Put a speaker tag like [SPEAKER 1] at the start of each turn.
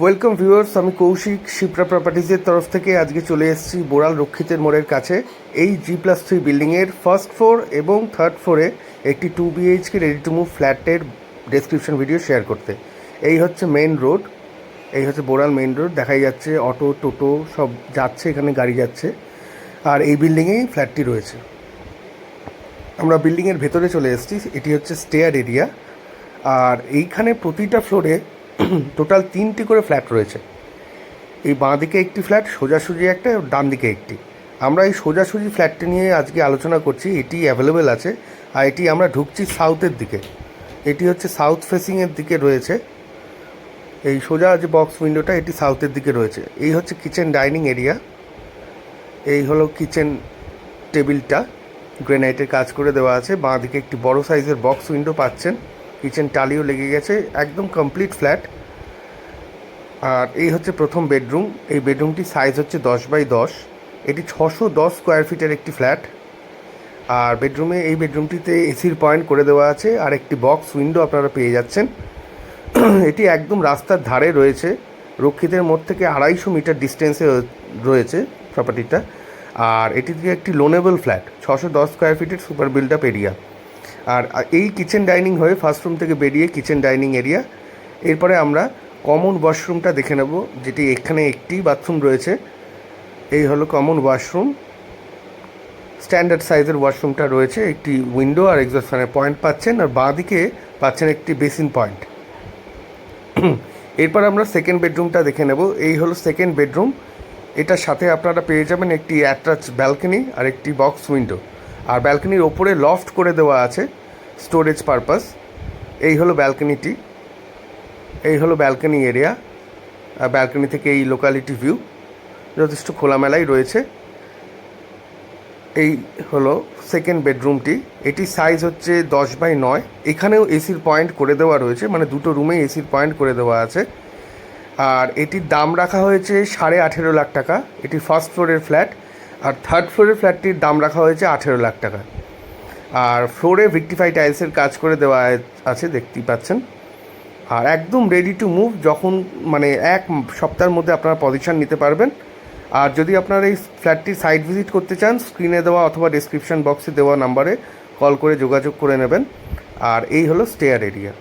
[SPEAKER 1] Welcome viewers, আমি কৌশিক শিপ্রা প্রপার্টিজের তরফ থেকে আজকে চলে এসেছি বোড়াল রক্ষিতের মোড়ের কাছে এই G+3 বিল্ডিংয়ের ফার্স্ট ফ্লোর এবং থার্ড ফ্লোরে একটি 2 BHK রেডি টু মুভ ফ্ল্যাটের ডেসক্রিপশন ভিডিও শেয়ার করতে। এই হচ্ছে মেন রোড, এই হচ্ছে বোড়াল মেন রোড, দেখাই যাচ্ছে অটো টোটো সব যাচ্ছে, এখানে গাড়ি যাচ্ছে। আর এই বিল্ডিংয়েই ফ্ল্যাটটি রয়েছে। আমরা বিল্ডিংয়ের ভেতরে চলে এসেছি। এটি হচ্ছে স্টেয়ার এরিয়া, আর এইখানে প্রতিটা ফ্লোরে টোটাল 3টি করে ফ্ল্যাট রয়েছে। এই বাঁ দিকে একটি ফ্ল্যাট, সোজাসুজি একটা, ডান দিকে একটি। আমরা এই সোজাসুজি ফ্ল্যাটটি নিয়ে আজকে আলোচনা করছি। এটি অ্যাভেলেবেল আছে, আর এটি আমরা ঢুকছি সাউথের দিকে। এটি হচ্ছে সাউথ ফেসিংয়ের দিকে রয়েছে। এই সোজা যে বক্স উইন্ডোটা, এটি সাউথের দিকে রয়েছে। এই হচ্ছে কিচেন ডাইনিং এরিয়া। এই হলো কিচেন টেবিলটা, গ্রেনাইটের কাজ করে দেওয়া আছে। বাঁ দিকে একটি বড় সাইজের বক্স উইন্ডো পাচ্ছেন, কিচেন টালিও লেগে গেছে, একদম কমপ্লিট ফ্ল্যাট। আর এই হচ্ছে প্রথম বেডরুম। এই বেডরুমটি সাইজ হচ্ছে 10x10। এটি 610 স্কোয়ার ফিটের একটি ফ্ল্যাট। আর এই বেডরুমটিতে এসির পয়েন্ট করে দেওয়া আছে, আর একটি বক্স উইন্ডো আপনারা পেয়ে যাচ্ছেন। এটি একদম রাস্তার ধারে রয়েছে, রক্ষিতের মোড় থেকে 250 মিটার ডিস্টেন্সে রয়েছে প্রপার্টিটা। আর এটি দিয়ে একটি লোনেবল ফ্ল্যাট, 610 স্কোয়ার ফিটের সুপার বিল্ড আপ এরিয়া। আর এই কিচেন ডাইনিং হয়ে ফার্স্ট রুম থেকে বেরিয়ে কিচেন ডাইনিং এরিয়া। এরপরে আমরা কমন ওয়াশরুমটা দেখে নেব, যেটি এখানে একটি বাথরুম রয়েছে। এই হলো কমন ওয়াশরুম, স্ট্যান্ডার্ড সাইজের ওয়াশরুমটা রয়েছে। একটি উইন্ডো আর এক্সস্ট ফ্যানের পয়েন্ট পাচ্ছেন, আর বাঁ দিকে পাচ্ছেন একটি বেসিন পয়েন্ট। এরপর আমরা সেকেন্ড বেডরুমটা দেখে নেব। এই হলো সেকেন্ড বেডরুম। এটার সাথে আপনারা পেয়ে যাবেন একটি অ্যাটাচ ব্যালকনি আর একটি বক্স উইন্ডো। আর ব্যালকনির ওপরে লফট করে দেওয়া আছে স্টোরেজ পারপাস। এই হলো ব্যালকনিটি, এই হলো ব্যালকনি এরিয়া। ব্যালকনি থেকে এই লোকালিটি ভিউ যথেষ্ট খোলামেলাই রয়েছে। এই হলো সেকেন্ড বেডরুমটি। এটি সাইজ হচ্ছে 10x9। এখানেও এসির পয়েন্ট করে দেওয়া রয়েছে, মানে দুটো রুমে এসির পয়েন্ট করে দেওয়া আছে। আর এটির দাম রাখা হয়েছে 18.5 লাখ টাকা। এটি ফার্স্ট ফ্লোরের ফ্ল্যাট। আর থার্ড ফ্লোরের ফ্ল্যাটটির দাম রাখা হয়েছে 18 লাখ টাকা। আর ফ্লোরে ভিক্টিফাই টাইলসের কাজ করে দেওয়া আছে, দেখতেই পাচ্ছেন। আর একদম রেডি টু মুভ, যখন মানে 1 সপ্তাহের মধ্যে আপনারা পজিশন নিতে পারবেন। আর যদি আপনারা এই ফ্ল্যাটটির সাইট ভিজিট করতে চান, স্ক্রিনে দেওয়া অথবা ডেসক্রিপশন বক্সে দেওয়া নাম্বারে কল করে যোগাযোগ করে নেবেন। আর এই হলো স্টেয়ার এরিয়া।